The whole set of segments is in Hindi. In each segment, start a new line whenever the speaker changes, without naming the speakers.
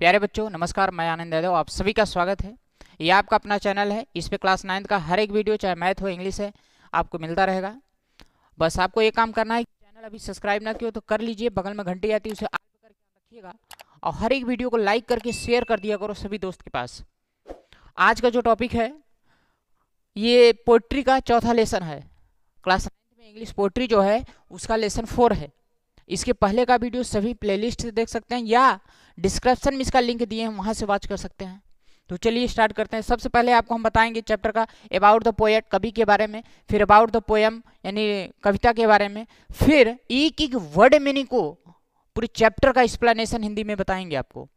प्यारे बच्चों नमस्कार, मैं आनंद यादव, आप सभी का स्वागत है। ये आपका अपना चैनल है। इस पे क्लास 9 का हर एक वीडियो, चाहे मैथ हो इंग्लिश है, आपको मिलता रहेगा। बस आपको ये काम करना है कि चैनल अभी सब्सक्राइब ना किया तो कर लीजिए, बगल में घंटी आती है उसे ऑल पे करके रखिएगा, और हर एक वीडियो को लाइक करके शेयर कर दिया करो सभी दोस्त के पास। आज का जो टॉपिक है ये पोइट्री का चौथा लेसन है। क्लास 9 में इंग्लिश पोइट्री जो है उसका लेसन 4 है। इसके पहले का वीडियो सभी प्लेलिस्ट से देख सकते हैं या डिस्क्रिप्शन में इसका लिंक दिए हैं, वहां से वॉच कर सकते हैं। तो चलिए स्टार्ट करते हैं। सबसे पहले आपको हम बताएंगे चैप्टर का अबाउट द पोएट, कवि के बारे में, फिर अबाउट द पोएम यानी कविता के बारे में, फिर एक एक वर्ड मीनिंग को पूरे चैप्टर का एक्सप्लेनेशन हिंदी में बताएंगे आपको।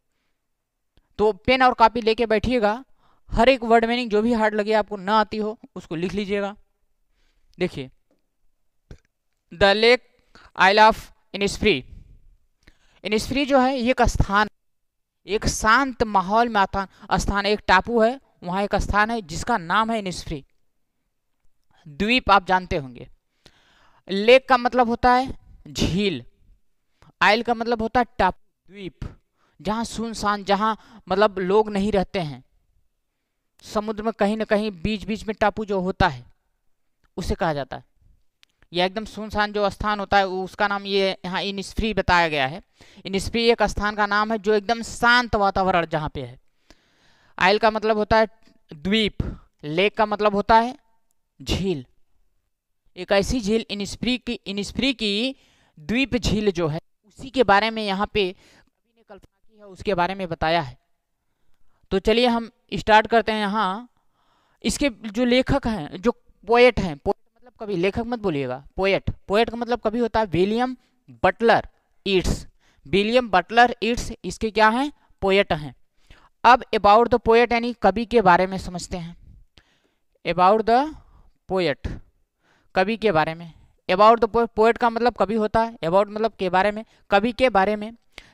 तो पेन और कॉपी लेके बैठिएगा, हर एक वर्ड मीनिंग जो भी हार्ड लगे आपको ना आती हो उसको लिख लीजिएगा। देखिए, the lake isle of Innisfree. Innisfree जो है ये एक स्थान, एक शांत माहौल में स्थान, एक टापू है, वहां एक स्थान है जिसका नाम है इनिस्फ्री। द्वीप आप जानते होंगे। लेक का मतलब होता है झील, आइल का मतलब होता है टापू, द्वीप, जहां सुनसान, जहां मतलब लोग नहीं रहते हैं। समुद्र में कहीं ना कहीं बीच बीच में टापू जो होता है उसे कहा जाता है। यह एकदम सुनसान जो स्थान होता है उसका नाम ये यहाँ इनिस्फ्री बताया गया है। इनिस्फ्री एक स्थान का नाम है जो एकदम शांत वातावरण जहाँ पे है। आइल का मतलब होता है द्वीप, लेक का मतलब होता है झील। एक ऐसी झील इनिस्फ्री की द्वीप झील जो है उसी के बारे में यहाँ पे कवि ने कल्पना की है, उसके बारे में बताया है। तो चलिए हम स्टार्ट करते हैं। यहाँ इसके जो लेखक हैं, जो पोएट हैं, मतलब कभी, लेखक मत बोलिएगा, पोएट। पोएट का मतलब कभी होता है William Butler Yeats. William Butler Yeats इसके क्या हैं, पोएट हैं। अब अबाउट द पोएट यानी कवि के बारे में समझते हैं। अबाउट द पोएट, कवि के बारे में। अबाउट द पोएट का मतलब कवि होता है, अबाउट मतलब के बारे में, कवि के बारे में।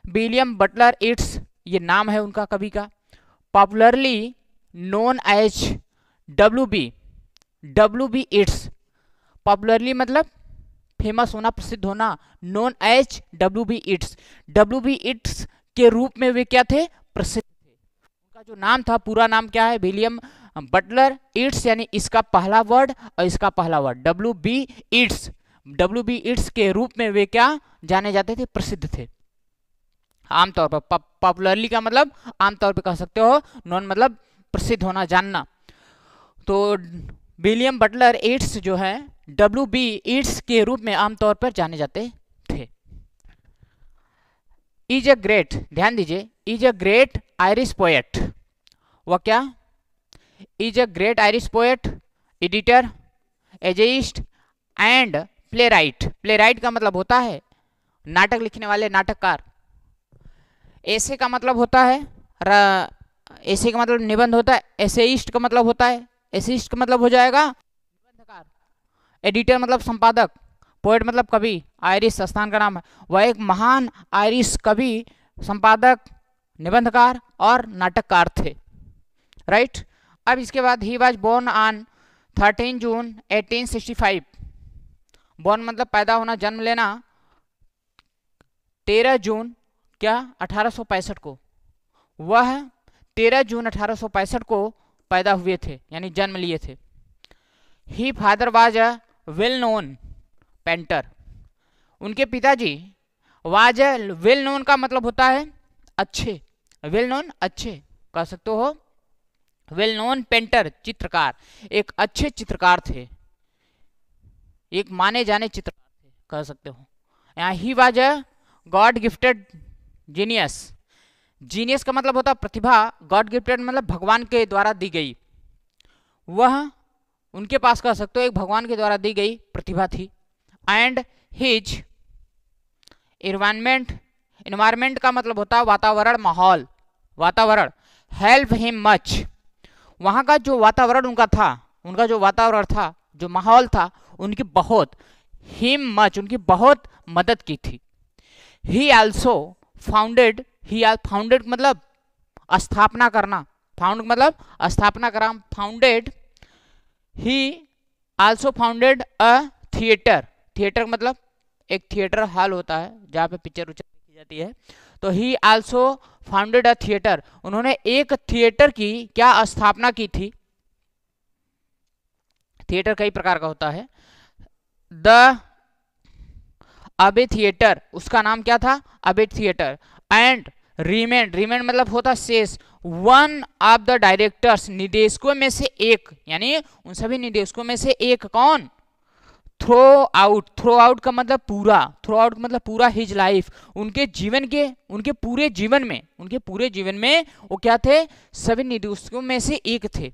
विलियम बटलर ईट्स ये नाम है उनका कवि का। Popularly known as WB Yeats. Popularly मतलब फेमस होना, प्रसिद्ध होना। Known as WB Yeats, WB Yeats के रूप में वे क्या थे, प्रसिद्ध थे। उनका जो नाम था, पूरा नाम क्या है, विलियम बटलर ईट्स, यानी इसका पहला वर्ड और इसका पहला word WB Yeats. WB Yeats के रूप में वे क्या जाने जाते थे, प्रसिद्ध थे। आमतौर पर पॉपुलरली का मतलब आमतौर पर कह सकते हो, नॉन मतलब प्रसिद्ध होना, जानना। तो विलियम बटलर ईट्स जो है WB ईट्स के रूप में आमतौर पर जाने जाते थे। इज अ ग्रेट, ध्यान दीजिए, is a great Irish poet. वह क्या, is a great Irish poet, editor, essayist and playwright. Playwright का मतलब होता है नाटक लिखने वाले, नाटककार। ऐसे का मतलब होता है ऐसे का मतलब निबंध होता है। एसेइस्ट का मतलब होता है, एसेइस्ट का मतलब हो जाएगा निबंधकार। एडिटर मतलब संपादक। पोएट मतलब कवि, आयरिश स्थान का नाम है। वह एक महान आयरिश कवि, संपादक, निबंधकार और नाटककार थे। राइट। अब इसके बाद he was born on 13 June 1865। Born मतलब पैदा होना, जन्म लेना। 13 जून क्या 1865 को, वह 13 जून 1865 को पैदा हुए थे, यानी जन्म लिए थे। He father was a well known painter. उनके पिताजी वाज वेल नोन का मतलब होता है अच्छे, वेल नोन अच्छे कह सकते हो, वेल नोन पेंटर चित्रकार, एक अच्छे चित्रकार थे, एक माने जाने चित्रकार थे कह सकते हो। यहाँ he was a God gifted genius. Genius का मतलब होता है प्रतिभा, गॉड गिफ्टेड मतलब भगवान के द्वारा दी गई। वह उनके पास कह सकते हो एक भगवान के द्वारा दी गई प्रतिभा थी। एंड हिज इन्वायरमेंट का मतलब होता है वातावरण, माहौल, वातावरण। हेल्प हिम मच, वहाँ का जो वातावरण उनका था, उनका जो वातावरण था, जो माहौल था, उनकी बहुत, हिम मच उनकी बहुत मदद की थी। ही आल्सो फाउंडेड, फाउंडेड मतलब स्थापना करना, फाउंड मतलब स्थापना करा, फाउंडेड। ही आल्सो फाउंडेड अ थिएटर। थिएटर मतलब एक थिएटर हॉल होता है जहाँ पे पिक्चर उच्चर देखी जाती है, तो ही आल्सो फाउंडेड अ थिएटर, उन्होंने एक थिएटर की क्या स्थापना की थी। थिएटर कई प्रकार का होता है। द अबे थिएटर, उसका नाम क्या था, अबे थिएटर। एंड रीमेंड मतलब होता शेष, वन ऑफ द डायरेक्टर्स, निदेशकों में से एक, यानी उन सभी निदेशकों में से एक कौन, थ्रो आउट का मतलब पूरा, थ्रो आउट मतलब पूरा हिज लाइफ, उनके जीवन के, उनके पूरे जीवन में वो क्या थे, सभी निदेशकों में से एक थे।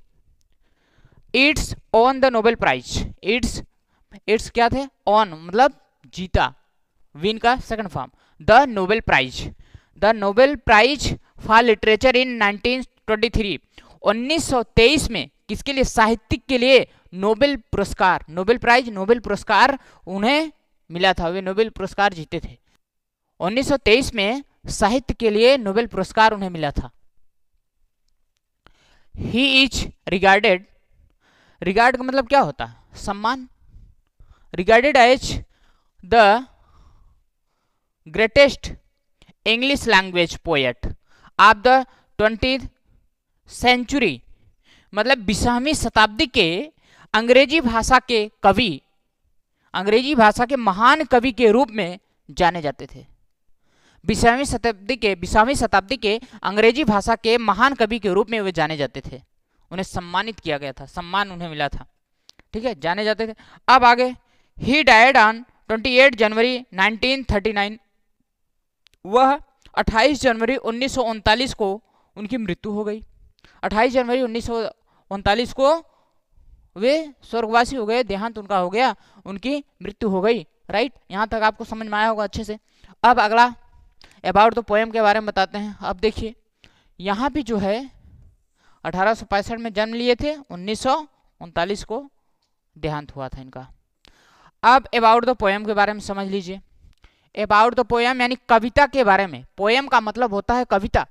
It's on the Nobel prize, it's क्या थे, ऑन मतलब जीता, विन का second form, the Nobel prize for literature in 1923, 1923 में किसके लिए, साहित्यिक के लिए नोबेल पुरस्कार उन्हें मिला था, वे नोबेल पुरस्कार जीते थे। 1923 में साहित्य के लिए नोबेल पुरस्कार उन्हें मिला था। ही इज रिगार्ड का मतलब क्या होता है, सम्मान, regarded as the greatest English language poet of the 20th century, मतलब 20वीं शताब्दी के अंग्रेजी भाषा के महान कवि के रूप में जाने जाते थे। 20वीं शताब्दी के अंग्रेजी भाषा के महान कवि के रूप में वे जाने जाते थे, उन्हें सम्मानित किया गया था, सम्मान उन्हें मिला था, ठीक है, जाने जाते थे। अब आगे, ही डायड ऑन 28 जनवरी 1939, वह 28 जनवरी 1939 को उनकी मृत्यु हो गई। 28 जनवरी 1939 को वे स्वर्गवासी हो गए, देहांत उनका हो गया, उनकी मृत्यु हो गई। राइट, यहाँ तक आपको समझ में आया होगा अच्छे से। अब अगला अबाउट द पोएम के बारे में बताते हैं। अब देखिए यहाँ भी जो है 1865 में जन्म लिए थे, 1939 को देहांत हुआ था इनका। अब अबाउट द पोएम के बारे में समझ लीजिए। अबाउट द पोएम यानी कविता के बारे में, पोएम का मतलब होता है कविता,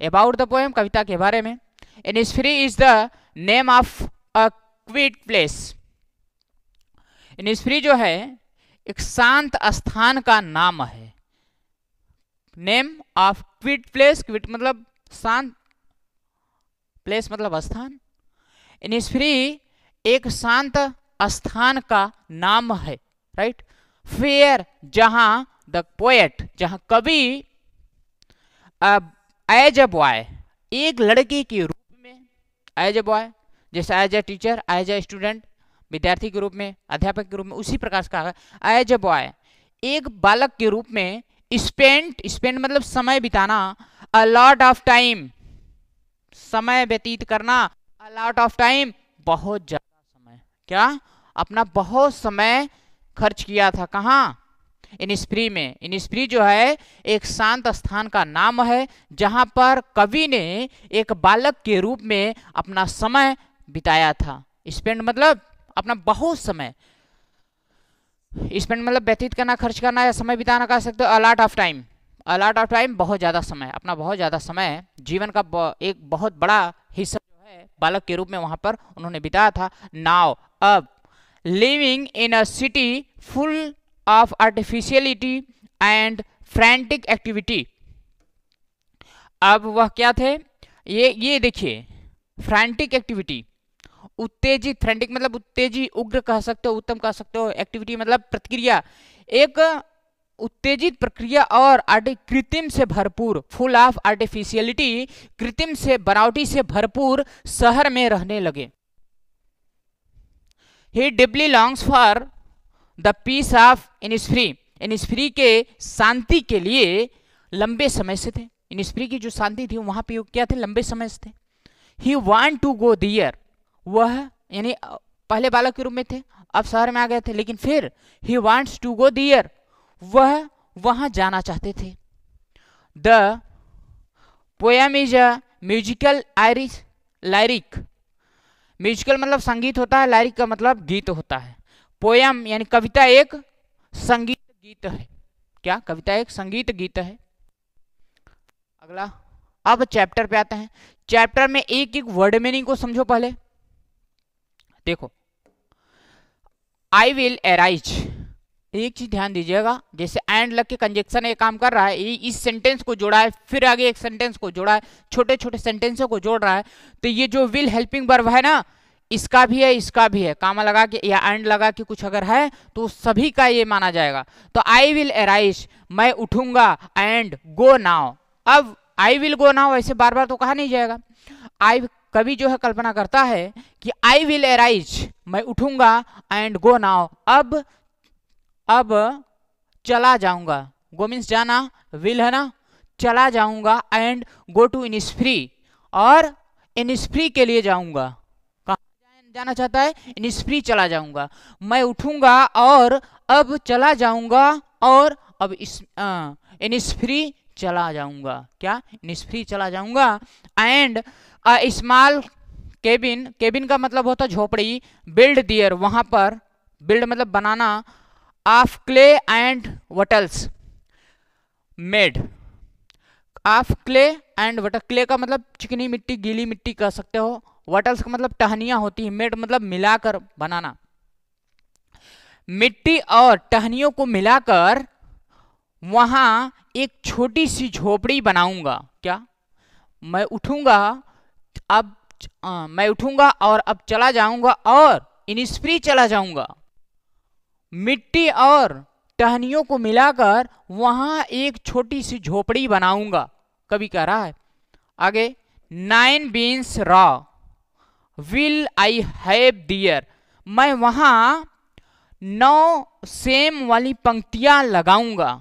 अबाउट द पोएम कविता के बारे में। Innisfree is the name of a quit place, Innisfree जो है एक शांत स्थान का नाम है। Name of quit place, quit मतलब शांत, प्लेस मतलब स्थान। इनिस्फ्री एक शांत स्थान का नाम है। राइट, फेयर जहां द पोएट, जहां कवि एज अ बॉय, एक लड़के के रूप में, एज अ बॉय जैसे as a teacher, as a student विद्यार्थी के रूप में, अध्यापक के रूप में, उसी प्रकार से कहा है एज अ बॉय, एक बालक के रूप में। स्पेंड मतलब समय बिताना, अ लॉट ऑफ टाइम समय व्यतीत करना, अ लॉट ऑफ टाइम बहुत ज्यादा समय, क्या अपना बहुत समय खर्च किया था, कहाँ, इनिस्फ्री में। इनिस्फ्री जो है एक शांत स्थान का नाम है जहां पर कवि ने एक बालक के रूप में अपना समय बिताया था। स्पेंड मतलब अपना बहुत समय, स्पेंड मतलब व्यतीत करना, खर्च करना या समय बिताना कह सकते हो। अलॉट ऑफ टाइम बहुत ज्यादा समय, अपना बहुत ज्यादा समय, जीवन का एक बहुत बड़ा हिस्सा जो है बालक के रूप में वहां पर उन्होंने बिताया था। नाउ अब living in a city full of artificiality and frantic activity. अब वह क्या थे, ये देखिए, फ्रैंटिक एक्टिविटी, उत्तेजित, फ्रैंटिक मतलब उत्तेजित, उग्र कह सकते हो, उत्तम कह सकते हो, एक्टिविटी मतलब प्रतिक्रिया, एक उत्तेजित प्रक्रिया और कृत्रिम से भरपूर, फुल ऑफ आर्टिफिशियलिटी, कृत्रिम से, बनावटी से भरपूर शहर में रहने लगे। He deeply longs for the peace of Innisfree, Innisfree के शांति के लिए लंबे समय से थे। इनिस्फ्री की जो शांति थी वहां पे क्या थे, लंबे समय से थे। He want to go there, वह यानी पहले बालक के रूप में थे, अब शहर में आ गए थे, लेकिन फिर he wants to go there, वह वहां जाना चाहते थे। The poem is a musical lyric, musical मतलब संगीत होता है, लायरिक का मतलब गीत होता है। पोएम यानी कविता एक संगीत गीत है, क्या, कविता एक संगीत गीत है। अगला, अब चैप्टर पे आते हैं। चैप्टर में एक एक वर्ड मीनिंग को समझो पहले। देखो, आई विल एराइज, एक चीज ध्यान दीजिएगा, जैसे एंड लग के कंजक्शन ये काम कर रहा है, इस सेंटेंस को जोड़ा है, फिर आगे एक सेंटेंस को जोड़ा है, छोटे छोटे सेंटेंसों को जोड़ रहा है, तो ये जो विल हेल्पिंग वर्ब है ना, इसका भी है, इसका भी है, कामा लगा के या एंड लगा के कुछ अगर है तो सभी का ये माना जाएगा। तो आई विल अराइज, मैं उठूंगा, एंड गो नाउ। अब आई विल गो नाउ ऐसे बार बार तो कहा नहीं जाएगा। आई कभी जो है कल्पना करता है कि आई विल अराइज, मैं उठूंगा, एंड गो नाउ, अब चला जाऊंगा। गो मीन्स जाना, विल है ना, चला जाऊंगा, एंड गो टू इनिस्फ्री, और इनिस्फ्री के लिए जाऊंगा। कहाँ जाना चाहता है? इनिस्फ्री चला जाऊंगा। मैं उठूंगा और अब चला जाऊंगा, और अब इनिस्फ्री चला जाऊंगा। क्या? इनिस्फ्री चला जाऊंगा। एंड स्मॉल केबिन, केबिन का मतलब होता है झोपड़ी, बिल्ड दियर, वहां पर, बिल्ड मतलब बनाना, of clay and wattles made, of clay and wattle, clay का मतलब चिकनी मिट्टी, गीली मिट्टी कह सकते हो, वटल्स का मतलब टहनियां होती है, मेड मतलब मिलाकर बनाना, मिट्टी और टहनियों को मिलाकर वहां एक छोटी सी झोपड़ी बनाऊंगा। क्या? मैं उठूंगा, अब मैं उठूंगा और अब चला जाऊंगा, और इनिस्फ्री चला जाऊंगा, मिट्टी और टहनियों को मिलाकर वहां एक छोटी सी झोपड़ी बनाऊंगा। कभी कह रहा है आगे, 9 beans row will I have there, मैं वहां 9 सेम वाली पंक्तियां लगाऊंगा।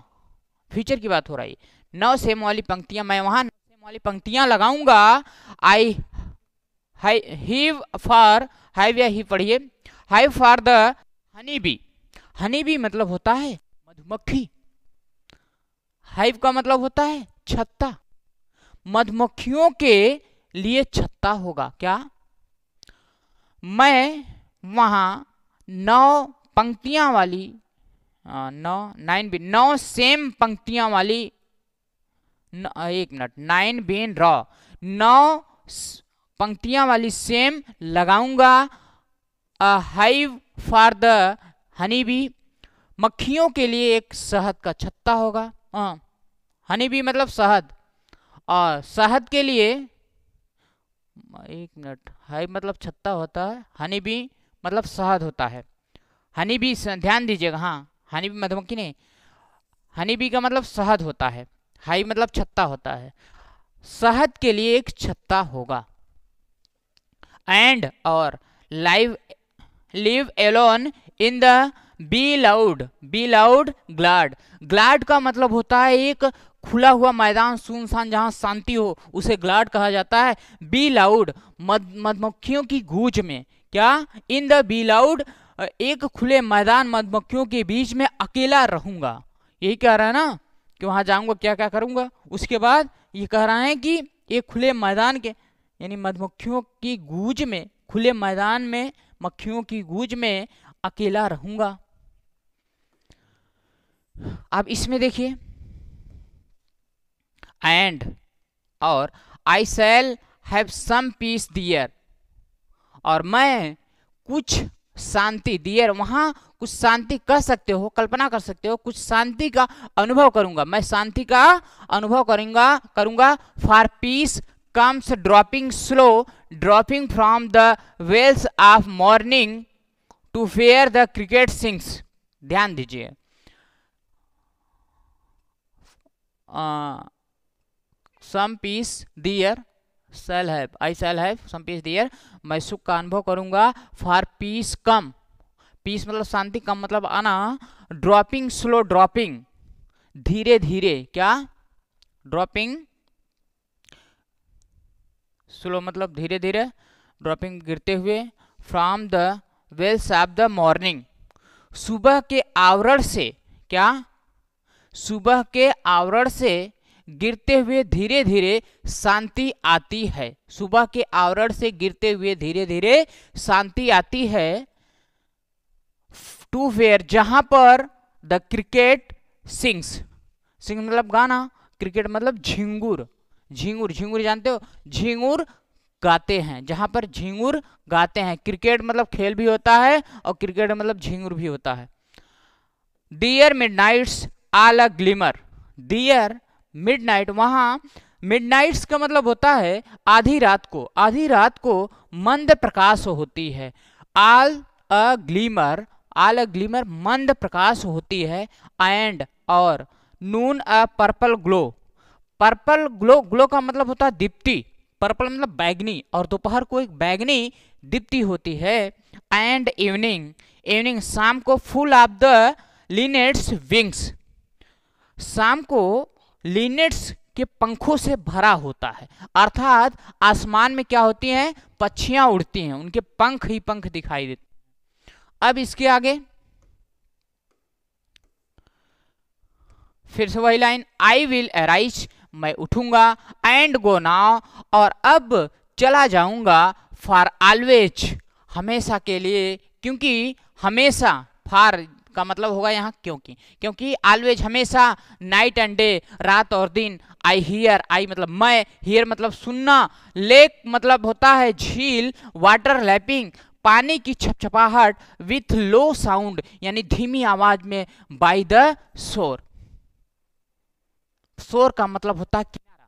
फ्यूचर की बात हो रही है। 9 सेम वाली पंक्तियां, मैं वहां 9 सेम वाली पंक्तियां लगाऊंगा। आई हैव फॉर, हैव या ही पढ़िए, have for the honey bee, honey bee मतलब होता है मधुमक्खी, हाइव का मतलब होता है छत्ता, मधुमक्खियों के लिए छत्ता होगा। क्या? मैं वहां 9 पंक्तियां वाली, 9 सेम पंक्तियां वाली, एक मिनट, 9 बीन रॉ, 9 पंक्तियां वाली सेम लगाऊंगा। Hive for the honey bee, मक्खियों के लिए एक शहद का छत्ता होगा। हनी बी मतलब शहद, और शहद के लिए, एक मिनट, हाइव मतलब छत्ता होता है, हनी बी मतलब शहद होता है। हनी बी, ध्यान दीजिएगा, हाँ, हनी बी मधुमक्खी नहीं, हनी बी का मतलब शहद होता है, हाइव मतलब छत्ता होता है, शहद के लिए एक छत्ता होगा। एंड और live alone in the be loud, be loud glad, glad का मतलब होता है एक खुला हुआ मैदान, सुनसान, जहां शांति हो, उसे ग्लाड कहा जाता है। बी लाउड मधुमक्खियों की गूंज में। क्या? इन द बी लाउड, एक खुले मैदान, मधुमक्खियों के बीच में अकेला रहूंगा। यही कह रहा है ना कि वहां जाऊंगा, क्या क्या करूंगा। उसके बाद ये कह रहा है कि एक खुले मैदान के, यानी मधुमक्खियों की गूंज में, खुले मैदान में मक्खियों की गूंज में अकेला रहूंगा। अब इसमें देखिए, एंड और आई शैल हैव सम पीस दियर, और मैं कुछ शांति, दियर वहां कुछ शांति कह सकते हो, कल्पना कर सकते हो, कुछ शांति का अनुभव करूंगा, मैं शांति का अनुभव करूंगा। For peace comes dropping slow, dropping from the veils of morning to where the cricket sings. ध्यान दीजिए, some peace there, shall have, I shall have some peace there, मैं सुख का अनुभव करूंगा। फॉर पीस कम, पीस मतलब शांति, कम मतलब आना, ड्रॉपिंग स्लो, ड्रॉपिंग धीरे धीरे। क्या? ड्रॉपिंग स्लो मतलब धीरे धीरे, ड्रॉपिंग गिरते हुए, from the veils of the morning, सुबह के आवरण से। क्या? सुबह के आवरण से गिरते हुए धीरे धीरे शांति आती है, सुबह के आवरण से गिरते हुए धीरे धीरे शांति आती है। टू वेयर, जहां पर द क्रिकेट सिंग्स, सिंग मतलब गाना, क्रिकेट मतलब झिंगुर, झिंगुर, झिंगुर जानते हो, झिंगुर गाते हैं, जहां पर झिंगुर गाते हैं। क्रिकेट मतलब खेल भी होता है और क्रिकेट मतलब झिंगुर भी होता है। डियर मिडनाइट्स आल अ ग्लिमर, डियर मिडनाइट, वहां मिडनाइट्स का मतलब होता है आधी रात को, आधी रात को मंद प्रकाश होती है। आल अ ग्लिमर, आल अ ग्लिमर मंद प्रकाश होती है। एंड और noon a purple glow, purple glow, glow का मतलब होता है दीप्ति, पर्पल मतलब बैगनी, और दोपहर को एक बैगनी दीप्ति होती है। एंड इवनिंग, इवनिंग शाम को फुल ऑफ द लिनेट्स विंग्स, शाम को लिनेट्स के पंखों से भरा होता है, अर्थात आसमान में क्या होती हैं, पक्षियां उड़ती हैं, उनके पंख ही पंख दिखाई देते हैं। अब इसके आगे फिर से वही लाइन, आई विल अराइज, मैं उठूंगा, एंड गो नाउ, और अब चला जाऊंगा, फॉर ऑलवेज, हमेशा के लिए, क्योंकि हमेशा, फॉर का मतलब होगा यहाँ क्योंकि, क्योंकि ऑलवेज हमेशा, नाइट एंड डे रात और दिन, आई हियर, आई मतलब मैं, हियर मतलब सुनना, लेक मतलब होता है झील, वाटर लैपिंग पानी की छपछपाहट, विथ लो साउंड यानी धीमी आवाज में, बाय द शोर, शोर का मतलब होता है किनारा।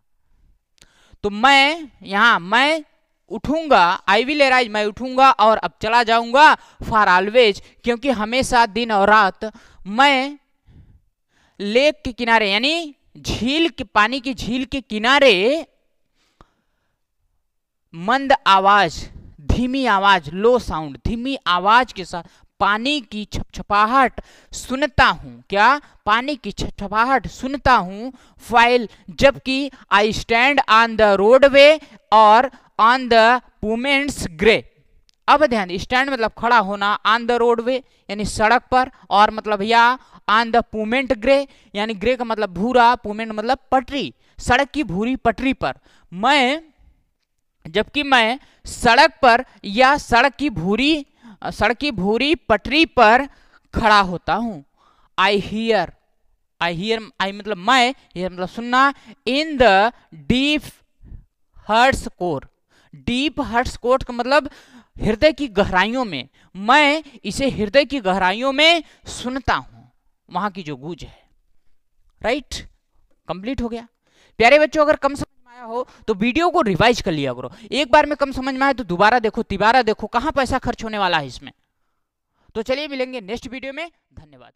तो मैं यहां, मैं उठूंगा, आई विल अराइज, मैं उठूंगा और अब चला जाऊंगा, फॉर ऑलवेज, क्योंकि हमेशा दिन और रात, मैं लेक के किनारे यानी झील के, पानी की झील के किनारे मंद आवाज, धीमी आवाज, लो साउंड, धीमी आवाज के साथ पानी की छपछपाहट सुनता हूं, क्या, पानी की छपछपाहट सुनता हूं, फाइल, जबकि I stand on the roadway और ऑन द पुमेंट्स ग्रे। अब ध्यान, स्टैंड मतलब खड़ा होना, ऑन द रोडवे यानी सड़क पर, और मतलब या ऑन द पुमेंट ग्रे यानी ग्रे का मतलब भूरा, पुमेंट मतलब पटरी, सड़क की भूरी पटरी पर, मैं, जबकि मैं सड़क पर या सड़क की भूरी पटरी पर खड़ा होता हूं। आई हियर, आई हियर, आई मतलब मैं, हियर मतलब सुनना, in the deep heart's core, deep heart's core का मतलब हृदय की गहराइयों में, मैं इसे हृदय की गहराइयों में सुनता हूं, वहां की जो गूंज है। राइट, कंप्लीट हो गया। प्यारे बच्चों, अगर कम समझ में आया हो तो वीडियो को रिवाइज कर लिया करो, एक बार में कम समझ में आए तो दोबारा देखो, तिबारा देखो, कहां पैसा खर्च होने वाला है इसमें। तो चलिए मिलेंगे नेक्स्ट वीडियो में, धन्यवाद।